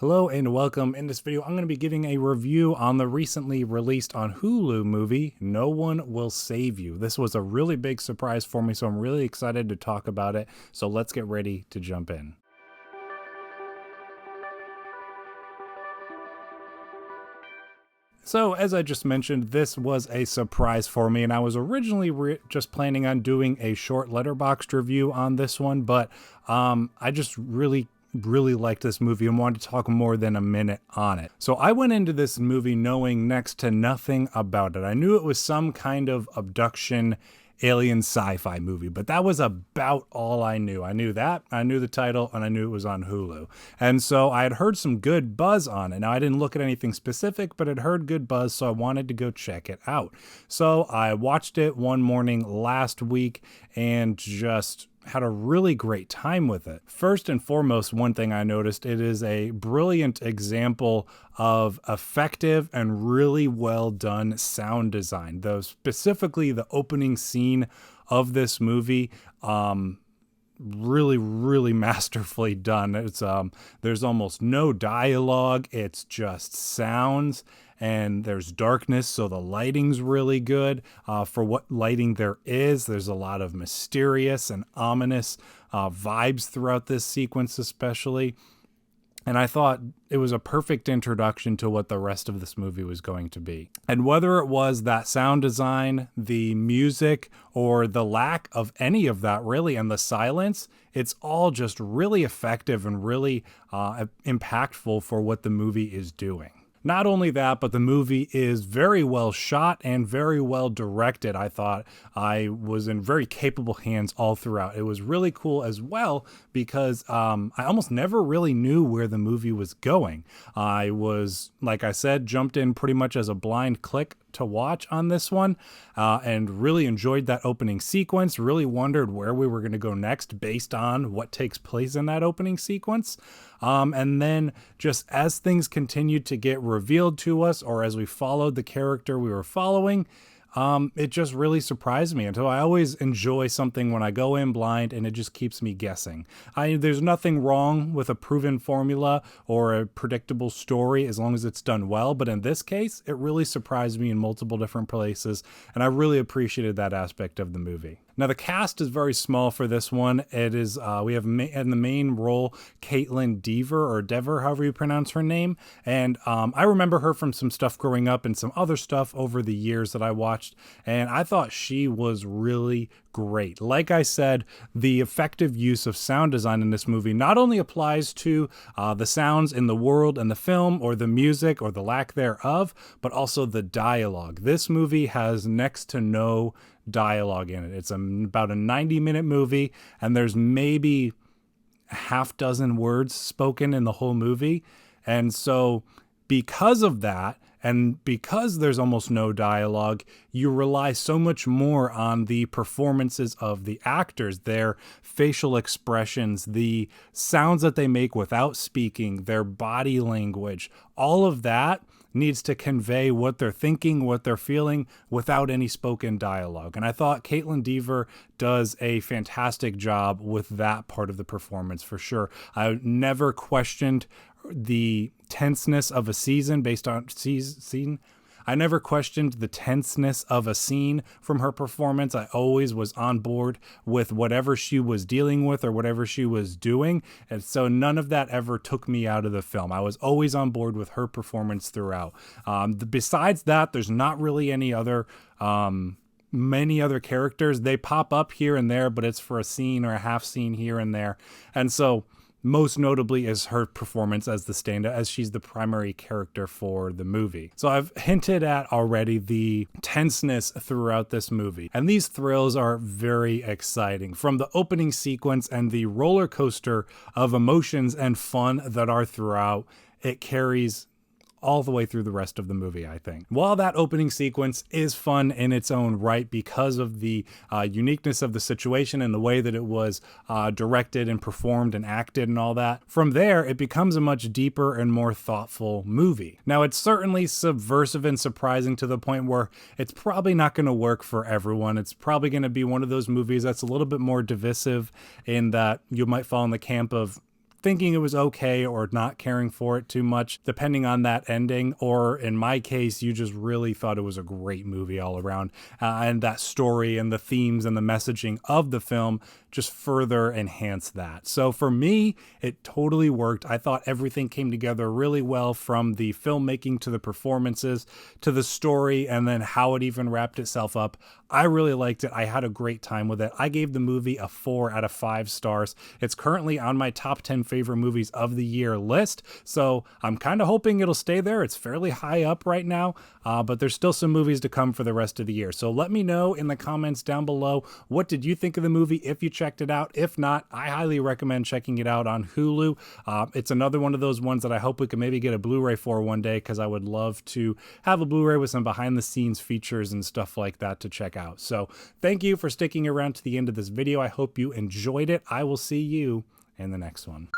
Hello and welcome. In this video, I'm going to be giving a review on the recently released on Hulu movie, No One Will Save You. This was a really big surprise for me, so I'm really excited to talk about it. So let's get ready to jump in. So, as I just mentioned, this was a surprise for me, and I was originally just planning on doing a short letterboxd review on this one, but I just really liked this movie and wanted to talk more than a minute on it. So I went into this movie knowing next to nothing about it. I knew it was some kind of abduction alien sci-fi movie, but that was about all I knew. I knew that, I knew the title, and I knew it was on Hulu. And so I had heard some good buzz on it. Now I didn't look at anything specific, but I'd heard good buzz, so I wanted to go check it out. So I watched it one morning last week and just had a really great time with it. First and foremost, one thing I noticed, it is a brilliant example of effective and really well done sound design. Though specifically the opening scene of this movie, really masterfully done. It's there's almost no dialogue, it's just sounds, and there's darkness, so the lighting's really good for what lighting there is. There's a lot of mysterious and ominous vibes throughout this sequence especially. And I thought it was a perfect introduction to what the rest of this movie was going to be. And whether it was that sound design, the music, or the lack of any of that really, and the silence, it's all just really effective and really impactful for what the movie is doing. Not only that, but the movie is very well shot and very well directed. I thought I was in very capable hands all throughout. It was really cool as well because I almost never really knew where the movie was going. I was, like I said, jumped in pretty much as a blind click to watch on this one and really enjoyed that opening sequence, really wondered where we were going to go next based on what takes place in that opening sequence. And then just as things continued to get revealed to us, or as we followed the character we were following, it just really surprised me. And so I always enjoy something when I go in blind and it just keeps me guessing. There's nothing wrong with a proven formula or a predictable story as long as it's done well. But in this case, it really surprised me in multiple different places. And I really appreciated that aspect of the movie. Now, the cast is very small for this one. It is, we have in the main role, Caitlin Dever, however you pronounce her name. And I remember her from some stuff growing up and some other stuff over the years that I watched. And I thought she was really great. Like I said, the effective use of sound design in this movie not only applies to the sounds in the world and the film, or the music or the lack thereof, but also the dialogue. This movie has next to no dialogue in it. It's about a 90-minute movie, and there's maybe a half dozen words spoken in the whole movie. And so because of that, and because there's almost no dialogue, you rely so much more on the performances of the actors, their facial expressions, the sounds that they make without speaking, their body language. All of that needs to convey what they're thinking, what they're feeling, without any spoken dialogue. And I thought Caitlin Dever does a fantastic job with that part of the performance for sure. I never questioned the tenseness of a scene based on scene. I never questioned the tenseness of a scene from her performance. I always was on board with whatever she was dealing with or whatever she was doing. And so none of that ever took me out of the film. I was always on board with her performance throughout. Besides that, there's not really any other many other characters. They pop up here and there, but it's for a scene or a half scene here and there. And so most notably is her performance as the stand-up, as she's the primary character for the movie. So I've hinted at already the tenseness throughout this movie. And these thrills are very exciting. From the opening sequence and the roller coaster of emotions and fun that are throughout, it carries all the way through the rest of the movie, I think. While that opening sequence is fun in its own right because of the uniqueness of the situation and the way that it was directed and performed and acted and all that, from there, it becomes a much deeper and more thoughtful movie. Now, it's certainly subversive and surprising to the point where it's probably not going to work for everyone. It's probably going to be one of those movies that's a little bit more divisive in that you might fall in the camp of thinking it was okay or not caring for it too much, depending on that ending. Or in my case, you just really thought it was a great movie all around. And that story and the themes and the messaging of the film just further enhance that. So for me, it totally worked. I thought everything came together really well, from the filmmaking to the performances to the story, and then how it even wrapped itself up. I really liked it. I had a great time with it. I gave the movie a 4 out of 5 stars. It's currently on my top 10 favorite movies of the year list, so I'm kind of hoping it'll stay there. It's fairly high up right now, but there's still some movies to come for the rest of the year. So let me know in the comments down below, what did you think of the movie if you checked it out? If not, I highly recommend checking it out on Hulu. It's another one of those ones that I hope we can maybe get a Blu-ray for one day, because I would love to have a Blu-ray with some behind the scenes features and stuff like that to check out. So thank you for sticking around to the end of this video. I hope you enjoyed it. I will see you in the next one.